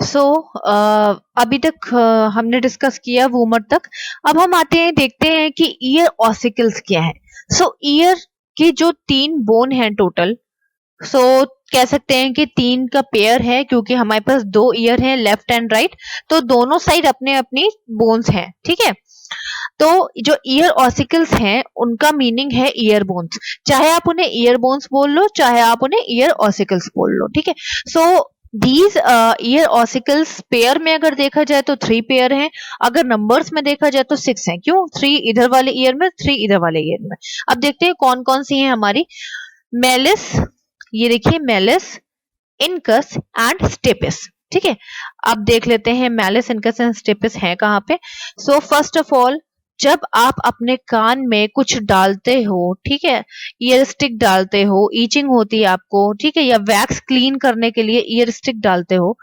सो अभी तक हमने डिस्कस किया वूमर तक। अब हम आते हैं, देखते हैं कि ईयर ऑसिकल्स क्या है। सो ईयर के जो 3 बोन हैं टोटल, सो कह सकते हैं कि 3 का पेयर है, क्योंकि हमारे पास 2 ईयर हैं, लेफ्ट एंड राइट, तो दोनों साइड अपने अपनी बोन्स हैं, ठीक है। तो जो ईयर ऑसिकल्स हैं उनका मीनिंग है ईयर बोन्स, चाहे आप उन्हें ईयर बोन्स बोल लो, चाहे आप उन्हें ईयर ऑसिकल्स बोल लो, ठीक है। So these ear ossicles pair में अगर देखा जाए तो 3 पेयर हैं, अगर नंबर्स में देखा जाए तो 6 हैं। क्यों? 3 इधर वाले ईयर में, 3 इधर वाले ईयर में। अब देखते हैं कौन कौन सी हैं हमारी। मेलिस, ये देखिए मेलिस, इनकस एंड स्टेपिस, ठीक है। अब देख लेते हैं मेलिस, इनकस एंड स्टेपिस है कहाँ पे। सो फर्स्ट ऑफ ऑल, जब आप अपने कान में कुछ डालते हो, ठीक है, ईयर स्टिक डालते हो, ईचिंग होती है आपको, ठीक है, या वैक्स क्लीन करने के लिए ईयर स्टिक डालते हो,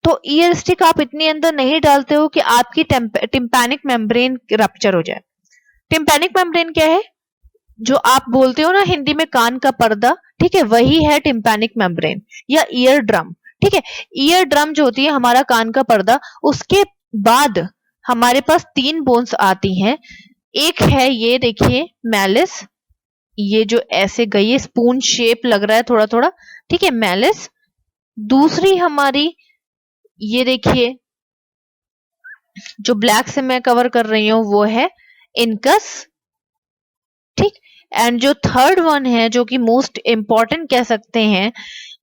तो ईयर स्टिक आप इतनी अंदर नहीं डालते हो कि आपकी टिम्पैनिक मेम्ब्रेन रप्चर हो जाए। टिम्पैनिक मेम्ब्रेन क्या है? जो आप बोलते हो ना हिंदी में कान का पर्दा, ठीक है, वही है टिम्पैनिक मेम्ब्रेन या ईयर ड्रम, ठीक है। ईयर ड्रम जो होती है हमारा कान का पर्दा, उसके बाद हमारे पास 3 बोन्स आती हैं। एक है ये देखिए मेलिस, ये जो ऐसे गई है, स्पून शेप लग रहा है थोड़ा थोड़ा, ठीक है, मेलिस। दूसरी हमारी ये देखिए, जो ब्लैक से मैं कवर कर रही हूं वो है इनकस, ठीक। एंड जो थर्ड वन है, जो कि मोस्ट इंपॉर्टेंट कह सकते हैं,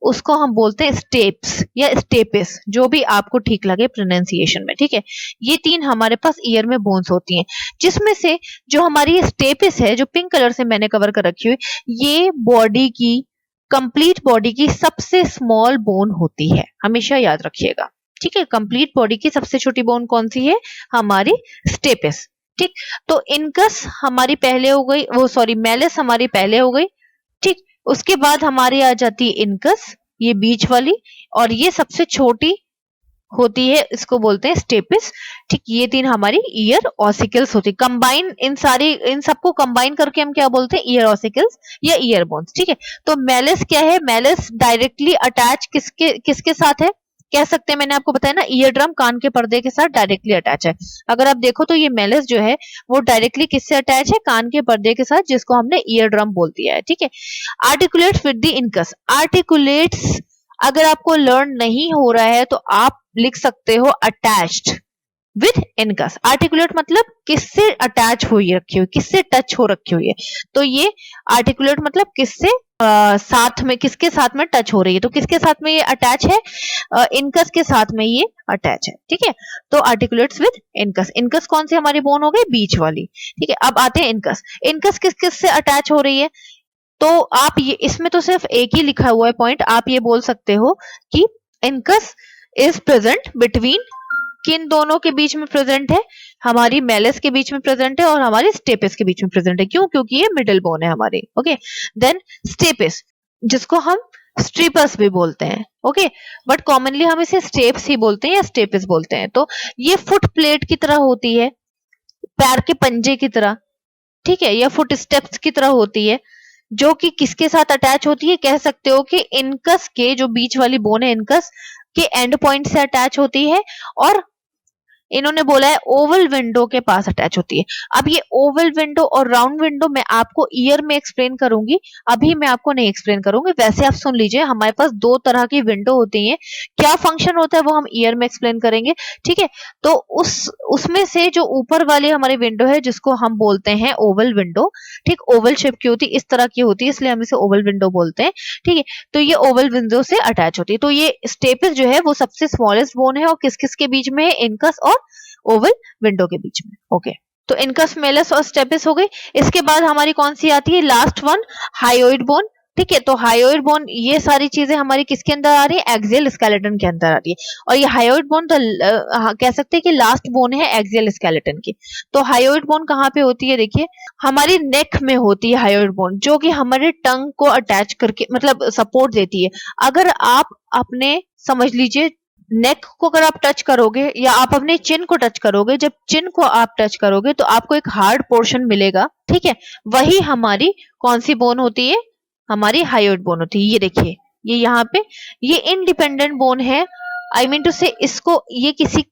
उसको हम बोलते हैं स्टेप्स या स्टेपिस, जो भी आपको ठीक लगे प्रोनाउंसिएशन में, ठीक है। ये 3 हमारे पास ईयर में बोन्स होती हैं, जिसमें से जो हमारी स्टेपिस है, जो पिंक कलर से मैंने कवर कर रखी हुई, ये बॉडी की, कंप्लीट बॉडी की सबसे स्मॉल बोन होती है, हमेशा याद रखिएगा, ठीक है। कंप्लीट बॉडी की सबसे छोटी बोन कौन सी है? हमारी स्टेपिस, ठीक। तो इनकस हमारी पहले हो गई, वो सॉरी मेलिस हमारी पहले हो गई, ठीक। उसके बाद हमारी आ जाती है इनकस, ये बीच वाली, और ये सबसे छोटी होती है, इसको बोलते हैं स्टेपिस, ठीक। ये 3 हमारी ईयर ऑसिकल्स होती है। कंबाइन इन सबको कंबाइन करके हम क्या बोलते हैं? ईयर ऑसिकल्स या ईयर बोन्स, ठीक है। तो मेलिस क्या है? मेलिस डायरेक्टली अटैच किसके किसके साथ है? कह सकते हैं, मैंने आपको बताया ना, ईयर ड्रम कान के पर्दे के साथ डायरेक्टली अटैच है। अगर आप देखो तो ये मेलिस जो है वो डायरेक्टली किससे अटैच है? कान के पर्दे के साथ, जिसको हमने ईयर ड्रम बोल दिया है, ठीक है। Articulates with the incus, articulates अगर आपको लर्न नहीं हो रहा है तो आप लिख सकते हो अटैच्ड विद इनकस। आर्टिकुलेट मतलब किससे अटैच हुई रखी हुई, किससे टच हो रखी हुई है, तो ये आर्टिकुलेट मतलब किससे साथ में, किसके साथ में टच हो रही है, तो किसके साथ में ये अटैच है? इनकस के साथ में ये अटैच है, ठीक है। तो आर्टिकुलेट्स विद इनकस, इनकस कौन सी हमारी बोन हो गई? बीच वाली, ठीक है। अब आते हैं इनकस, इनकस किस किस से अटैच हो रही है? तो आप ये, इसमें तो सिर्फ एक ही लिखा हुआ है पॉइंट, आप ये बोल सकते हो कि इनकस इज प्रेजेंट बिटवीन, किन दोनों के बीच में प्रेजेंट है? हमारी मेलिस के बीच में प्रेजेंट है और हमारी स्टेपिस के बीच में प्रेजेंट है। क्यों? क्योंकि ये मिडिल बोन है हमारी, ओके। देन स्टेपिस, जिसको हम स्ट्रीपस भी बोलते हैं, ओके, बट कॉमनली हम इसे स्टेप्स ही बोलते हैं या स्टेपिस बोलते हैं। तो ये फुट प्लेट की तरह होती है, पैर के पंजे की तरह, ठीक है, या फुट स्टेप्स की तरह होती है, जो कि किसके साथ अटैच होती है? कह सकते हो कि इनकस के, जो बीच वाली बोन है इनकस के एंड पॉइंट से अटैच होती है, और इन्होंने बोला है ओवल विंडो के पास अटैच होती है। अब ये ओवल विंडो और राउंड विंडो मैं आपको ईयर में एक्सप्लेन करूंगी, अभी मैं आपको नहीं एक्सप्लेन करूंगी। वैसे आप सुन लीजिए, हमारे पास 2 तरह की विंडो होती हैं, क्या फंक्शन होता है वो हम ईयर में एक्सप्लेन करेंगे, ठीक है। तो उसमें से जो ऊपर वाली हमारी विंडो है, जिसको हम बोलते हैं ओवल विंडो, ठीक, ओवल शेप की होती है, इस तरह की होती है, इसलिए हम इसे ओवल विंडो बोलते हैं, ठीक है। तो ये ओवल विंडो से अटैच होती है। तो ये स्टेपिस जो है वो सबसे स्मॉलेस्ट बोन है, और किस किस के बीच में है? इनकस और ओवल विंडो के बीच में, ओके। तो इनकस, मेलिस और स्टेपिस हो गई। इसके बाद हमारी कौन सी आती है? लास्ट वन, हायोइड बोन, ठीक है। तो हायोइड बोन, ये सारी चीजें हमारी किसके अंदर आ रही है? एक्सियल स्केलेटन के अंदर आ रही है। और ये हायोइड बोन तो कह सकते हैं कि लास्ट बोन है एक्सियल स्केलेटन की। तो हायोइड बोन कहाँ पे होती है? देखिए, हमारी नेक में होती है हायोइड बोन, जो कि हमारे टंग को अटैच करके, मतलब सपोर्ट देती है। अगर आप अपने, समझ लीजिए, नेक को अगर आप टच करोगे या आप अपने चिन को टच करोगे, जब चिन को आप टच करोगे तो आपको एक हार्ड पोर्शन मिलेगा, ठीक है। वही हमारी कौन सी बोन होती है? हमारी हायोइड बोन होती है। ये देखिए, ये यहाँ पे, ये इंडिपेंडेंट बोन है आई मीन टू से इसको ये किसी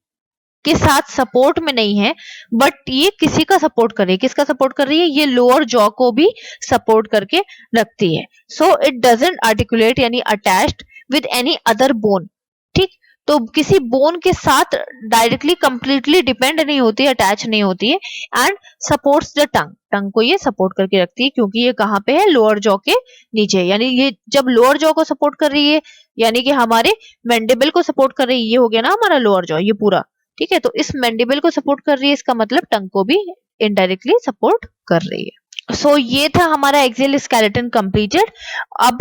के साथ सपोर्ट में नहीं है, बट ये किसी का सपोर्ट कर रही है। किसका सपोर्ट कर रही है? ये लोअर जॉ को भी सपोर्ट करके रखती है। सो इट डजंट आर्टिकुलेट यानी attached with any other bone. ठीक, तो किसी बोन के साथ डायरेक्टली कंप्लीटली डिपेंड नहीं होती है, अटैच नहीं होती है। एंड सपोर्ट्स द टंग, टंग को ये सपोर्ट करके रखती है, क्योंकि ये कहाँ पे है? लोअर जॉ के नीचे। यानी ये जब लोअर जॉ को सपोर्ट कर रही है, यानी कि हमारे मैंडिबल को सपोर्ट कर रही है, ये हो गया ना हमारा लोअर जॉ, ये पूरा। ठीक है, तो इस मैंडिबल को सपोर्ट कर रही है, इसका मतलब टंग को भी इनडायरेक्टली सपोर्ट कर रही है। सो ये था हमारा एक्सियल स्केलेटन कंप्लीटेड। अब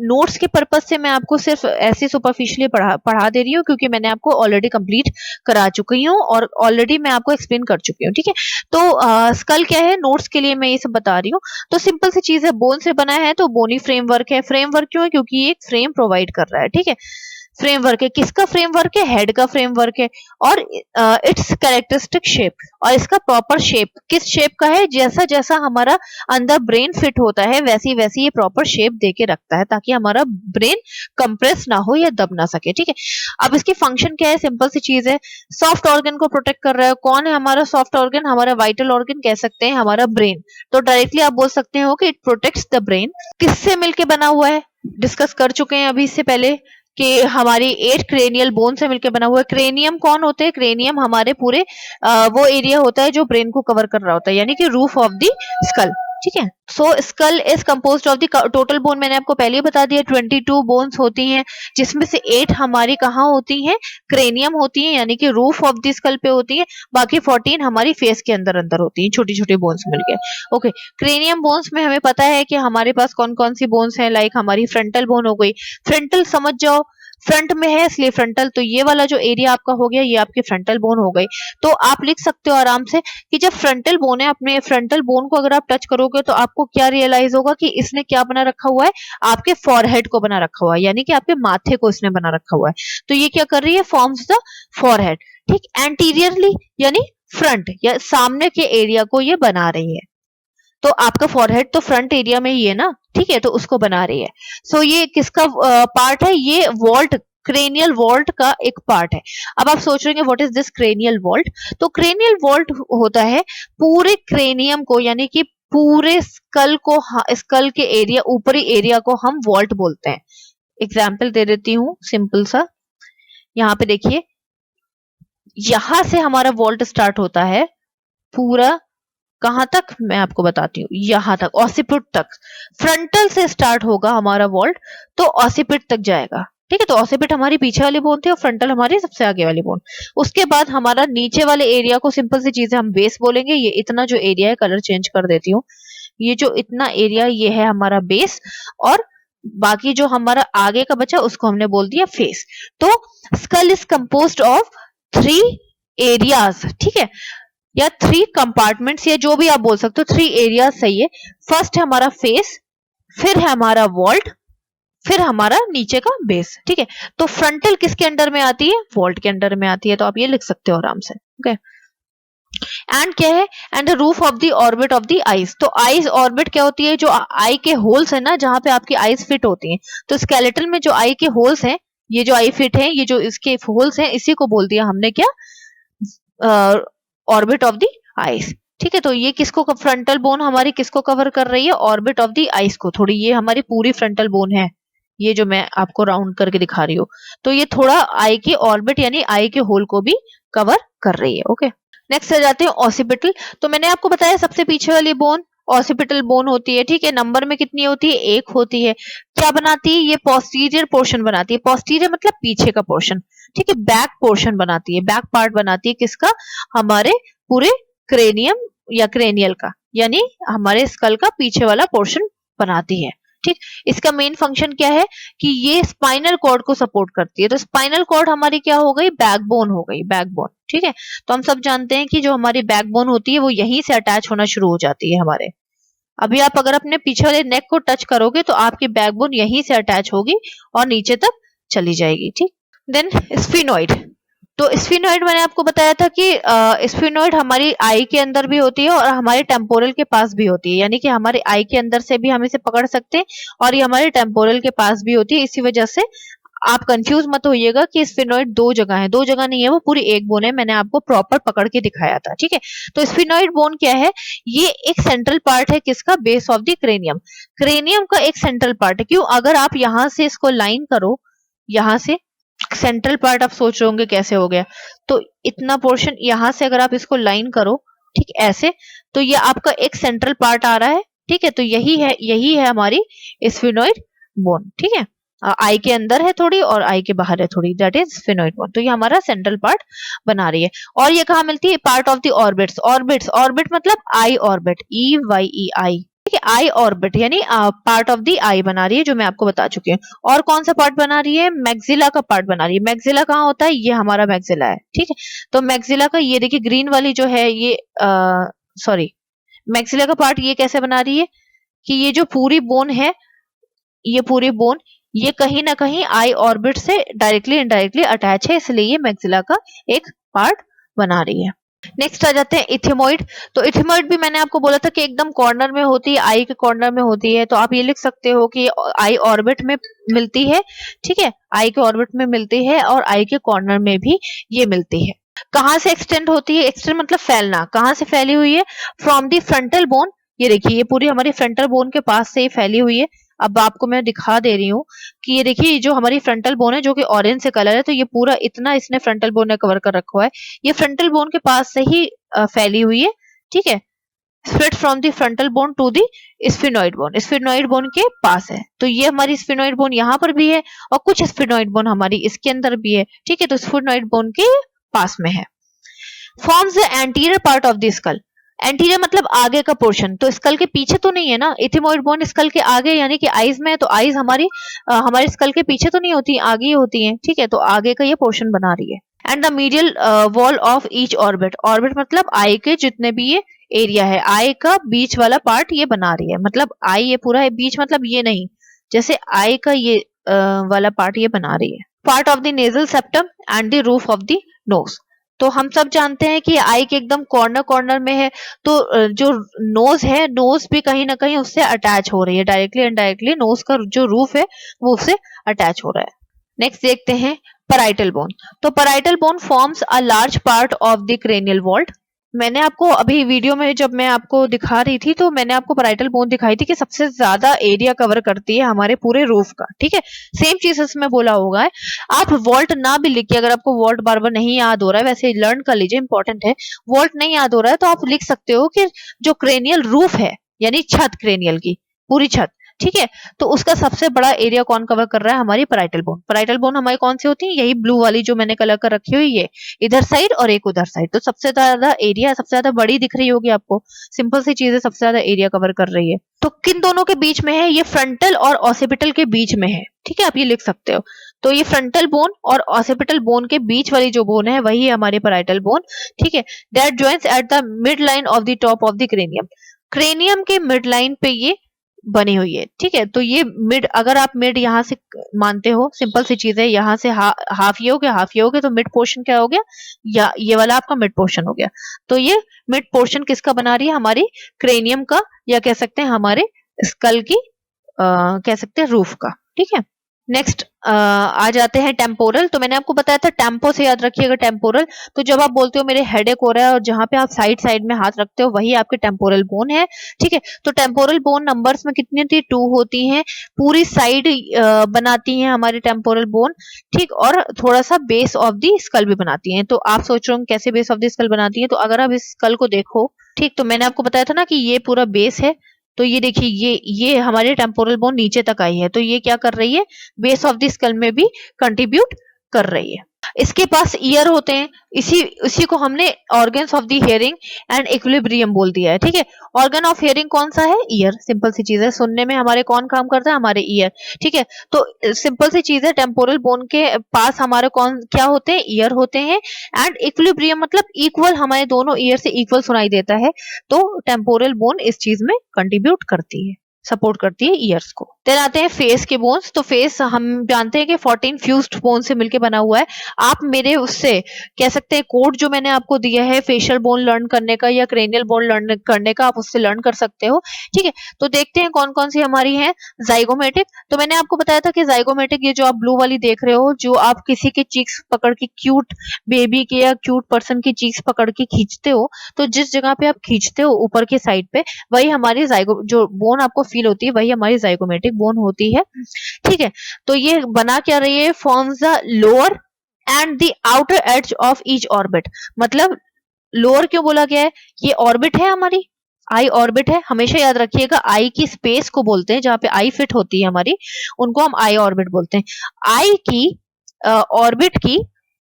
नोट्स के पर्पज से मैं आपको सिर्फ ऐसे सुपरफिशियली पढ़ा दे रही हूँ, क्योंकि मैंने आपको ऑलरेडी कंप्लीट करा चुकी हूँ और ऑलरेडी मैं आपको एक्सप्लेन कर चुकी हूँ। ठीक है, तो स्कल क्या है, नोट्स के लिए मैं ये सब बता रही हूँ। तो सिंपल सी चीज है, बोन से बना है तो बोनी फ्रेमवर्क है। फ्रेमवर्क क्यों है? क्योंकि ये एक फ्रेम प्रोवाइड कर रहा है। ठीक है, फ्रेमवर्क है, किसका फ्रेमवर्क है? हेड का फ्रेमवर्क है। और इट्स कैरेक्टरिस्टिक शेप, और इसका प्रॉपर शेप किस शेप का है? जैसा जैसा हमारा अंदर ब्रेन फिट होता है वैसी वैसी ये प्रॉपर शेप देके रखता है, ताकि हमारा ब्रेन कंप्रेस ना हो या दब ना सके। ठीक है, अब इसकी फंक्शन क्या है? सिंपल सी चीज है, सॉफ्ट ऑर्गन को प्रोटेक्ट कर रहा है। कौन है हमारा सॉफ्ट ऑर्गन? हमारा वाइटल ऑर्गन कह सकते हैं, हमारा ब्रेन। तो डायरेक्टली आप बोल सकते हो कि इट प्रोटेक्ट्स द ब्रेन। किससे मिलके बना हुआ है? डिस्कस कर चुके हैं अभी इससे पहले कि हमारी 8 क्रेनियल बोन से मिलकर बना हुआ है। क्रेनियम कौन होते हैं? क्रेनियम हमारे पूरे वो एरिया होता है जो ब्रेन को कवर कर रहा होता है, यानी कि रूफ ऑफ द स्कल। ठीक है, so skull is composed of the total bone, मैंने आपको पहले ही बता दिया 22 बोन्स होती हैं, जिसमें से 8 हमारी कहाँ होती हैं? क्रेनियम होती हैं, यानी कि रूफ ऑफ द स्कल पे होती है। बाकी 14 हमारी फेस के अंदर अंदर होती हैं, छोटी छोटी बोन्स मिलके। ओके, क्रेनियम बोन्स में हमें पता है कि हमारे पास कौन कौन सी बोन्स हैं। लाइक हमारी फ्रंटल बोन हो गई, फ्रंटल समझ जाओ, फ्रंट में है इसलिए फ्रंटल, तो ये वाला जो एरिया आपका हो गया ये आपकी फ्रंटल बोन हो गई। तो आप लिख सकते हो आराम से कि जब फ्रंटल बोन है, अपने फ्रंटल बोन को अगर आप टच करोगे तो आपको क्या रियलाइज होगा कि इसने क्या बना रखा हुआ है? आपके फॉरहेड को बना रखा हुआ है, यानी कि आपके माथे को इसने बना रखा हुआ है। तो ये क्या कर रही है? Forms the forehead. ठीक, एंटीरियरली यानी फ्रंट या सामने के एरिया को ये बना रही है। तो आपका फॉरहेड तो फ्रंट एरिया में ही है ना, ठीक है, तो उसको बना रही है। सो ये किसका पार्ट है? ये वॉल्ट, क्रेनियल वॉल्ट का एक पार्ट है। अब आप सोच रहे हैं what is this cranial vault? तो क्रेनियल वॉल्ट होता है पूरे क्रेनियम को, यानी कि पूरे स्कल को, स्कल के एरिया, ऊपरी एरिया को हम वॉल्ट बोलते हैं। एग्जाम्पल दे देती हूँ सिंपल सा, यहाँ पे देखिए, यहां से हमारा वॉल्ट स्टार्ट होता है पूरा, कहां तक मैं आपको बताती हूँ, यहां तक, ऑसिपिट तक। फ्रंटल से स्टार्ट होगा हमारा वॉल्ट, तो ऑसिपिट तक जाएगा। ठीक है, तो ऑसिपिट हमारी पीछे वाली बोन थी और फ्रंटल हमारी सबसे आगे वाली बोन। उसके बाद हमारा नीचे वाले एरिया को सिंपल सी चीज है, हम बेस बोलेंगे। ये इतना जो एरिया है, कलर चेंज कर देती हूँ, ये जो इतना एरिया ये है हमारा बेस, और बाकी जो हमारा आगे का बचा उसको हमने बोल दिया फेस। तो school is composed of 3 areas, ठीक है, या 3 कंपार्टमेंट्स, या जो भी आप बोल सकते हो, 3 एरियाज सही है। फर्स्ट है हमारा फेस, फिर है हमारा वॉल्ट, फिर हमारा नीचे का बेस। ठीक है, तो फ्रंटल किसके अंडर में आती है? वॉल्ट के अंडर में आती है, तो आप ये लिख सकते हो आराम से। ओके, एंड क्या है? And the roof of the orbit of the eyes. तो आईज ऑर्बिट क्या होती है? जो आई के होल्स है ना, जहां पे आपकी आईज फिट होती हैं। तो स्केलेटन में जो आई के होल्स हैं, ये जो आई फिट है, ये जो इसके होल्स हैं, इसी को बोल दिया हमने क्या? Orbit of the eyes. ठीक है, तो ये किसको, फ्रंटल बोन हमारी किसको कवर कर रही है? ऑर्बिट ऑफ द आईज को। थोड़ी ये हमारी पूरी फ्रंटल बोन है, ये जो मैं आपको राउंड करके दिखा रही हूँ, तो ये थोड़ा आई की ऑर्बिट यानी आई के होल को भी कवर कर रही है। ओके, नेक्स्ट आ जाते हैं ऑसिपिटल। तो मैंने आपको बताया सबसे पीछे वाली बोन ऑसिपिटल बोन होती है। ठीक है, नंबर में कितनी होती है? 1 होती है। क्या बनाती है? ये पोस्टीरियर पोर्शन बनाती है। पोस्टीरियर मतलब पीछे का पोर्शन। ठीक है, बैक पोर्शन बनाती है, बैक पार्ट बनाती है। किसका? हमारे पूरे क्रेनियम या क्रेनियल का, यानी हमारे स्कल का पीछे वाला पोर्शन बनाती है। ठीक, इसका मेन फंक्शन क्या है कि ये स्पाइनल कॉर्ड को सपोर्ट करती है। तो स्पाइनल कॉर्ड हमारी क्या हो गई? बैकबोन हो गई, बैकबोन। ठीक है, तो हम सब जानते हैं कि जो हमारी बैकबोन होती है वो यहीं से अटैच होना शुरू हो जाती है हमारे। अभी आप अगर अपने पीछे वाले नेक को टच करोगे तो आपकी बैकबोन यहीं से अटैच होगी और नीचे तक चली जाएगी। ठीक, देन स्फिनोइड। तो स्फिनोइड मैंने आपको बताया था कि स्फिनोइड हमारी आई के अंदर भी होती है और हमारे टेम्पोरल के पास भी होती है, यानी कि हमारे आई के अंदर से भी हम इसे पकड़ सकते हैं और ये हमारे टेम्पोरल के पास भी होती है। इसी वजह से आप कंफ्यूज मत होइएगा कि स्फेनॉइड 2 जगह है, 2 जगह नहीं है, वो पूरी एक बोन है, मैंने आपको प्रॉपर पकड़ के दिखाया था, ठीक है। तो स्फेनॉइड बोन क्या है, ये एक सेंट्रल पार्ट है किसका, base of the cranium, cranium का एक सेंट्रल पार्ट है। क्यों, अगर आप यहां से इसको लाइन करो, यहां से सेंट्रल पार्ट, आप सोच रहे होंगे कैसे हो गया, तो इतना पोर्शन यहां से अगर आप इसको लाइन करो, ठीक ऐसे, तो ये आपका एक सेंट्रल पार्ट आ रहा है, ठीक है। तो यही है हमारी स्फेनॉइड बोन, ठीक है। आई के अंदर है थोड़ी और आई के बाहर है थोड़ी, दैट इज स्फेनॉइड बोन। तो ये हमारा सेंट्रल पार्ट बना रही है। और ये कहाँ मिलती है, part of the orbits, orbit मतलब आई ऑर्बिट, EYE, ठीक है, आई ऑर्बिट यानी पार्ट ऑफ द आई बना रही है, जो मैं आपको बता चुकी हूँ। और कौन सा पार्ट बना रही है, मैक्सिला का पार्ट बना रही है। मैक्सिला कहाँ होता है, ये हमारा मैक्सिला है, ठीक है। तो मैक्सिला का ये देखिए ग्रीन वाली जो है ये सॉरी, मैक्सिला का पार्ट ये कैसे बना रही है कि ये जो पूरी बोन है, ये पूरी बोन ये कहीं ना कहीं आई ऑर्बिट से डायरेक्टली इनडायरेक्टली अटैच है, इसलिए ये मैक्सिला का एक पार्ट बना रही है। नेक्स्ट आ जाते हैं इथिमोइड। तो इथिमोइड भी मैंने आपको बोला था कि एकदम कॉर्नर में होती है, आई के कॉर्नर में होती है। तो आप ये लिख सकते हो कि आई ऑर्बिट में मिलती है, ठीक है, आई के ऑर्बिट में मिलती है और आई के कॉर्नर में भी ये मिलती है। कहां से एक्सटेंड होती है, एक्सटेंड मतलब फैलना, कहां से फैली हुई है, फ्रॉम दी फ्रंटल बोन, ये देखिए ये पूरी हमारी फ्रंटल बोन के पास से ही फैली हुई है। अब आपको मैं दिखा दे रही हूँ कि ये देखिए जो हमारी फ्रंटल बोन है जो कि ऑरेंज से कलर है, तो ये पूरा इतना इसने फ्रंटल बोन ने कवर कर रखा हुआ है, ये फ्रंटल बोन के पास से ही फैली हुई है, ठीक है। Spread from the frontal bone to the sphenoid bone, sphenoid bone के पास है। तो ये हमारी स्फेनॉइड बोन यहाँ पर भी है और कुछ स्फेनॉइड बोन हमारी इसके अंदर भी है, ठीक है। तो स्फेनॉइड बोन के पास में है। Forms the anterior part of the skull, anterior मतलब आगे का पोर्शन, तो स्कल के पीछे तो नहीं है ना, इथिमोइड बोन स्कल के आगे यानी कि आईज में है, तो आईज हमारे स्कल के पीछे तो नहीं होती, आगे ही होती हैं, ठीक है। तो आगे का ये पोर्शन बना रही है। And the medial wall of each orbit, orbit मतलब आई के जितने भी ये एरिया है, आई का बीच वाला पार्ट ये बना रही है, मतलब आई ये पूरा है, बीच मतलब ये नहीं, जैसे आई का ये वाला पार्ट ये बना रही है। Part of the nasal septum and the roof of the knows, तो हम सब जानते हैं कि आई के एकदम कॉर्नर कॉर्नर में है, तो जो नोज है, नोज भी कहीं ना कहीं उससे अटैच हो रही है, डायरेक्टली इनडायरेक्टली नोज का जो रूफ है वो उससे अटैच हो रहा है। नेक्स्ट देखते हैं पैराइटल बोन। तो parietal bone forms a large part of the cranial vault. मैंने आपको अभी वीडियो में जब मैं आपको दिखा रही थी तो मैंने आपको पैराइटल बोन दिखाई थी कि सबसे ज्यादा एरिया कवर करती है हमारे पूरे रूफ का, ठीक है। सेम चीज इसमें बोला होगा है। आप वॉल्ट ना भी लिखिए, अगर आपको वॉल्ट बार बार नहीं याद हो रहा है, वैसे लर्न कर लीजिए, इंपॉर्टेंट है। वॉल्ट नहीं याद हो रहा है तो आप लिख सकते हो कि जो क्रेनियल रूफ है यानी छत, क्रेनियल की पूरी छत, ठीक है। तो उसका सबसे बड़ा एरिया कौन कवर कर रहा है, हमारी पैराइटल बोन। पैराइटल बोन हमारी कौन सी होती है, यही ब्लू वाली जो मैंने कलर कर रखी हुई, ये इधर साइड और एक उधर साइड। तो सबसे ज्यादा एरिया, सबसे ज्यादा बड़ी दिख रही होगी आपको, सिंपल सी चीज है, सबसे ज्यादा एरिया कवर कर रही है। तो किन दोनों के बीच में है, ये फ्रंटल और ऑसिपिटल के बीच में है, ठीक है, आप ये लिख सकते हो। तो ये फ्रंटल बोन और ऑसिपिटल बोन के बीच वाली जो बोन है वही है हमारी पैराइटल बोन, ठीक है। That joins at the mid line of the top of the cranium, cranium के मिड लाइन पे ये बनी हुई है, ठीक है। तो ये मिड, अगर आप मिड यहाँ से मानते हो, सिंपल सी चीज है, यहाँ से हाफ ये हो गया, हाफ ये हो गया, तो मिड पोर्शन क्या हो गया, या ये वाला आपका मिड पोर्शन हो गया। तो ये मिड पोर्शन किसका बना रही है, हमारी क्रेनियम का, या कह सकते हैं हमारे स्कल की कह सकते हैं रूफ का, ठीक है। नेक्स्ट आ जाते हैं टेम्पोरल। तो मैंने आपको बताया था टेम्पो से याद रखिएगा टेम्पोरल। तो जब आप बोलते हो मेरे हेडेक हो रहा है और जहां पे आप साइड साइड में हाथ रखते हो वही आपके टेम्पोरल बोन है, ठीक है। तो टेम्पोरल बोन नंबर्स में कितनी होती है, 2 होती हैं, पूरी साइड बनाती हैं हमारी टेम्पोरल बोन, ठीक। और थोड़ा सा बेस ऑफ दी स्कल भी बनाती हैं। तो आप सोच रहे हो कैसे बेस ऑफ दी स्कल बनाती है, तो अगर आप इस स्कल को देखो, ठीक, तो मैंने आपको बताया था ना कि ये पूरा बेस है, तो ये देखिए ये हमारे टेम्पोरल बोन नीचे तक आई है, तो ये क्या कर रही है, बेस ऑफ द स्कल में भी कंट्रीब्यूट कर रही है। इसके पास ईयर होते हैं, इसी को हमने organs of the hearing and equilibrium बोल दिया है, ठीक है। ऑर्गन ऑफ हियरिंग कौन सा है, ईयर, सिंपल सी चीज है। सुनने में हमारे कौन काम करता है, हमारे ईयर, ठीक है। तो सिंपल सी चीज है, टेम्पोरल बोन के पास हमारे कौन क्या होते हैं, ईयर होते हैं। एंड इक्विलिब्रियम मतलब इक्वल, हमारे दोनों ईयर से इक्वल सुनाई देता है, तो टेम्पोरल बोन इस चीज में कंट्रीब्यूट करती है, सपोर्ट करती है ईयर्स को। देन आते हैं फेस के बोन्स। तो फेस हम जानते हैं कि 14 फ्यूज्ड बोन से मिलके बना हुआ है। आप मेरे उससे कह सकते हैं कोड जो मैंने आपको दिया है फेशियल बोन लर्न करने का या क्रेनियल बोन लर्न करने का, आप उससे लर्न कर सकते हो। ठीक है, तो देखते हैं कौन कौन सी हमारी है। जाइगोमेटिक, तो मैंने आपको बताया था कि जाइगोमेटिक ये जो आप ब्लू वाली देख रहे हो, जो आप किसी के चीक्स पकड़ के क्यूट बेबी के या क्यूट पर्सन की चीक्स पकड़ के खींचते हो, तो जिस जगह पे आप खींचते हो ऊपर के साइड पे, वही हमारी जाइगो जो बोन आपको फील होती है, वही हमारी जाइगोमेटिक बोन होती है। ठीक है, तो ये बना क्या रही है, forms the lower and the outer as of each orbit. मतलब लोअर क्यों बोला गया है, ये ऑर्बिट है हमारी, आई ऑर्बिट है, हमेशा याद रखिएगा आई की स्पेस को बोलते हैं, जहां पे आई फिट होती है हमारी, उनको हम आई ऑर्बिट बोलते हैं। आई की ऑर्बिट की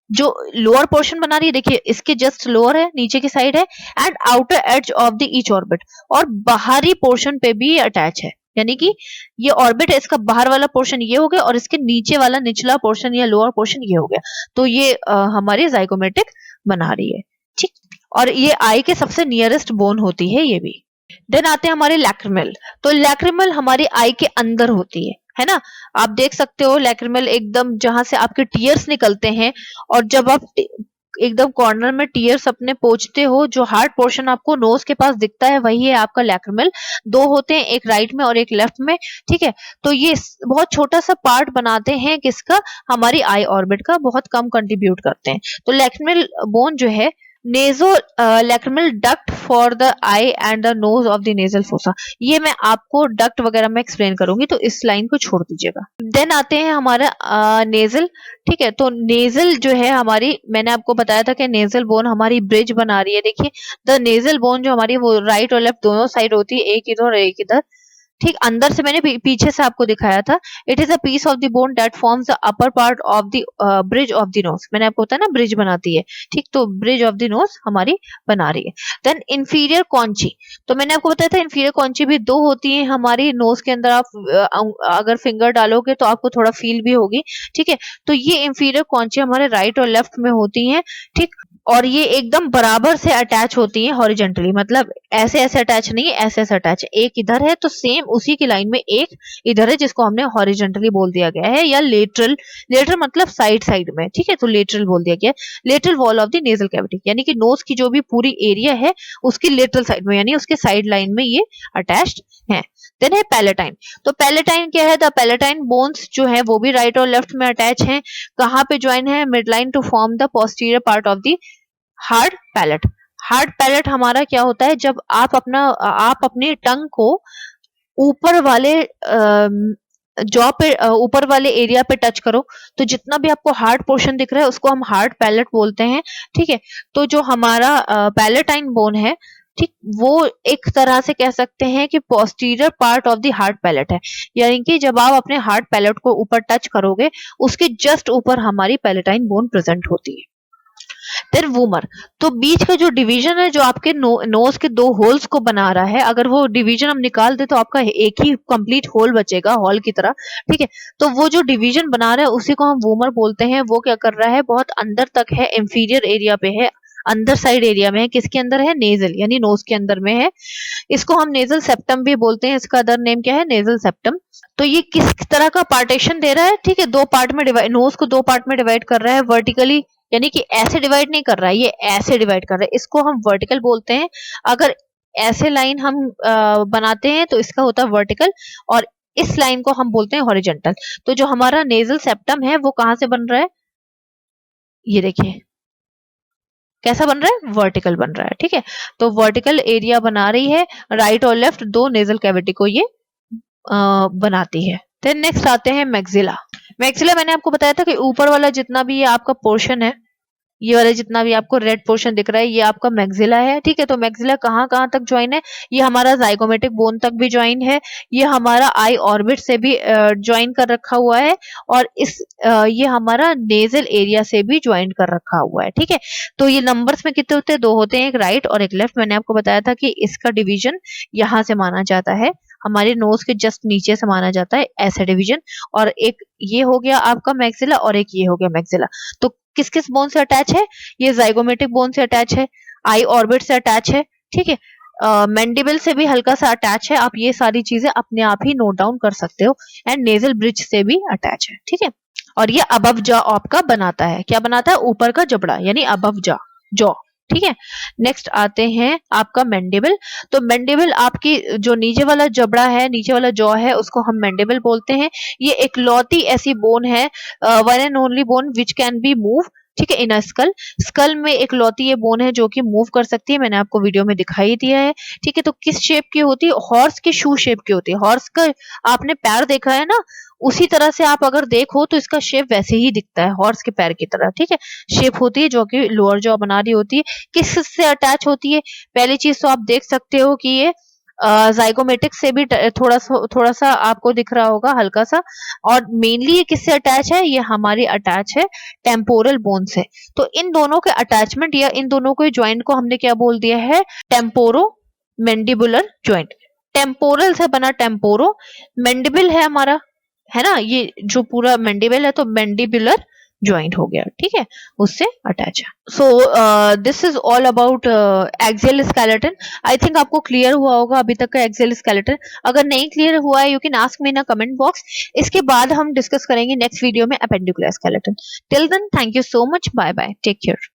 जो लोअर पोर्शन बना रही है, देखिए इसके जस्ट लोअर है, नीचे की साइड है, and outer as of the each orbit, और बाहरी पोर्शन पे भी अटैच है। यानी कि ये ऑर्बिट है, इसका बाहर वाला पोर्शन ये हो गया, और इसके नीचे वाला निचला पोर्शन या लोअर पोर्शन ये हो गया। तो ये हमारी जाइगोमेटिक बना रही है। ठीक, और ये आई के सबसे नियरेस्ट बोन होती है ये भी। देन आते हैं हमारे लैक्रिमल। तो लैक्रिमल हमारी आई के अंदर होती है ना। आप देख सकते हो लैक्रिमल एकदम जहां से आपके टीयर्स निकलते हैं, और जब आप एकदम कॉर्नर में टीयर्स अपने पोंछते हो, जो हार्ड पोर्शन आपको नोज के पास दिखता है वही है आपका लैक्रिमल। दो होते हैं, एक राइट में और एक लेफ्ट में। ठीक है, तो ये बहुत छोटा सा पार्ट बनाते हैं किसका, हमारी आई ऑर्बिट का, बहुत कम कंट्रीब्यूट करते हैं। तो लैक्रिमल बोन जो है naso lacrimal duct for the eye and the nose of the nasal fossa, ये मैं आपको डक्ट वगैरह में एक्सप्लेन करूंगी, तो इस लाइन को छोड़ दीजिएगा। देन आते हैं हमारा नेजल। ठीक है, तो नेजल जो है हमारी, मैंने आपको बताया था कि नेजल बोन हमारी ब्रिज बना रही है। देखिए द नेजल बोन जो हमारी, वो राइट और लेफ्ट दोनों साइड होती है, एक इधर और एक इधर। ठीक, अंदर से मैंने पीछे से आपको दिखाया था। It is a piece of the bone that forms the upper part of the bridge of the nose. मैंने आपको बताया ना ब्रिज बनाती है। ठीक, तो ब्रिज ऑफ द नोज हमारी बना रही है। देन इंफीरियर कॉन्ची, तो मैंने आपको बताया था इंफीरियर कॉन्ची भी दो होती है हमारी नोज के अंदर। आप अगर फिंगर डालोगे तो आपको थोड़ा फील भी होगी। ठीक है, तो ये इंफीरियर कॉन्ची हमारे राइट और लेफ्ट में होती है। ठीक, और ये एकदम बराबर से अटैच होती है हॉरिजेंटली, मतलब ऐसे ऐसे अटैच नहीं है, ऐसे ऐसे अटैच है। एक इधर है तो सेम उसी की लाइन में एक इधर है, जिसको हमने हॉरिजेंटली बोल दिया गया है, या लेटरल। लेटरल मतलब साइड साइड में। ठीक है, तो लेटरल बोल दिया गया है। Lateral wall of the nasal cavity, यानी कि नोज की जो भी पूरी एरिया है उसकी लेटरल साइड में, यानी उसके साइड लाइन में ये अटैच्ड है। देन है पैलेटाइन। तो पैलेटाइन क्या है, द पैलेटाइन बोन्स जो है वो भी राइट और लेफ्ट में अटैच हैं। कहाँ पे ज्वाइन है, mid line to form the posterior part of the hard palate. Hard palate हमारा क्या होता है, जब आप अपने टंग को ऊपर वाले जॉ पे ऊपर वाले एरिया पे टच करो, तो जितना भी आपको हार्ड पोर्शन दिख रहा है उसको हम हार्ड पैलेट बोलते हैं। ठीक है, तो जो हमारा पैलेटाइन बोन है, ठीक, वो एक तरह से कह सकते हैं कि posterior part of the hard palette है। यानी कि जब आप अपने हार्ड पैलेट को ऊपर टच करोगे, उसके जस्ट ऊपर हमारी पैलेटाइन बोन प्रेजेंट होती है। देन वूमर, तो बीच का जो डिवीजन है, जो आपके नोज के दो होल्स को बना रहा है, अगर वो डिवीजन हम निकाल दे तो आपका एक ही कंप्लीट होल बचेगा हॉल की तरह। ठीक है, तो वो जो डिवीजन बना रहा है उसी को हम वूमर बोलते हैं। वो क्या कर रहा है, बहुत अंदर तक है, इंफीरियर एरिया पे है, अंदर साइड एरिया में है। किसके अंदर है, नेजल, यानी नोज के अंदर में है। इसको हम नेजल सेप्टम भी बोलते हैं, इसका अदर नेम क्या है, नेजल सेप्टम। तो ये किस तरह का पार्टीशन दे रहा है, ठीक है, दो पार्ट में डिवाइड, नोज को दो पार्ट में डिवाइड कर रहा है वर्टिकली, यानी कि ऐसे डिवाइड नहीं कर रहा है, ये ऐसे डिवाइड कर रहा है, इसको हम वर्टिकल बोलते हैं। अगर ऐसे लाइन हम बनाते हैं तो इसका होता है वर्टिकल, और इस लाइन को हम बोलते हैं हॉरिजेंटल। तो जो हमारा नेजल सेप्टम है वो कहां से बन रहा है, ये देखिए कैसा बन रहा है, वर्टिकल बन रहा है। ठीक है, तो वर्टिकल एरिया बना रही है, राइट और लेफ्ट दो नेजल कैविटी को ये बनाती है। देन नेक्स्ट आते हैं मैक्सिला। मैक्सिला मैंने आपको बताया था कि ऊपर वाला जितना भी ये आपका पोर्शन है, ये वाला जितना भी आपको रेड पोर्शन दिख रहा है, ये आपका मैक्सिला है। ठीक है, तो मैक्सिला कहाँ कहाँ तक ज्वाइन है, ये हमारा जाइगोमेटिक बोन तक भी ज्वाइन है, ये हमारा आई ऑर्बिट से भी ज्वाइन कर रखा हुआ है, और ये हमारा नेजल एरिया से भी ज्वाइन कर रखा हुआ है। ठीक है, तो ये नंबर्स में कितने होते हैं, दो होते हैं, एक राइट और एक लेफ्ट। मैंने आपको बताया था कि इसका डिवीजन यहाँ से माना जाता है, हमारे नोज के जस्ट नीचे से माना जाता है, ऐसा डिवीजन। और एक ये हो गया आपका मैक्सिला, और एक ये हो गया मैक्सिला। तो किस किस बोन से अटैच है, ये जाइगोमेटिक बोन से अटैच है, आई ऑर्बिट से अटैच है। ठीक है, मैंडिबल से भी हल्का सा अटैच है। आप ये सारी चीजें अपने आप ही नोट डाउन कर सकते हो। एंड नेजल ब्रिज से भी अटैच है, ठीक है। और ये अबव जॉ आपका बनाता है, क्या बनाता है, ऊपर का जबड़ा यानी अबव जॉ, ठीक है। नेक्स्ट आते हैं आपका मैंडिबल। तो मैंडिबल आपकी जो नीचे वाला जबड़ा है, नीचे वाला जॉ है, उसको हम मैंडिबल बोलते हैं। ये एक लौती ऐसी बोन है, one and only bone which can be move, ठीक है, इन अ स्कल। स्कल में एक लौती ये बोन है जो कि मूव कर सकती है, मैंने आपको वीडियो में दिखाई दिया है, ठीक है। तो किस शेप की होती है, हॉर्स के शू शेप की होती है। हॉर्स का आपने पैर देखा है ना, उसी तरह से आप अगर देखो तो इसका शेप वैसे ही दिखता है, हॉर्स के पैर की तरह, ठीक है। शेप होती है जो कि लोअर जॉ बना रही होती है। किस से अटैच होती है, पहली चीज तो आप देख सकते हो कि ये जाइगोमेटिक से भी थोड़ा सा आपको दिख रहा होगा हल्का सा। और मेनली ये किससे अटैच है, ये हमारी अटैच है टेम्पोरल बोन से। तो इन दोनों के अटैचमेंट या इन दोनों के ज्वाइंट को हमने क्या बोल दिया है, टेम्पोरो मैंडिबुलर ज्वाइंट। टेम्पोरल से बना टेम्पोरो, मैंडिबल है हमारा, है ना, ये जो पूरा मैंडिबल है तो मैंडिबुलर ज्वाइंट हो गया, ठीक है, उससे अटैच है। So this is all about axial skeleton. I think आपको क्लियर हुआ होगा अभी तक का एक्सियल स्केलेटन। अगर नहीं क्लियर हुआ है, you can ask me in comment box. इसके बाद हम डिस्कस करेंगे नेक्स्ट वीडियो में appendicular skeleton. Till then, thank you so much, bye bye, take care.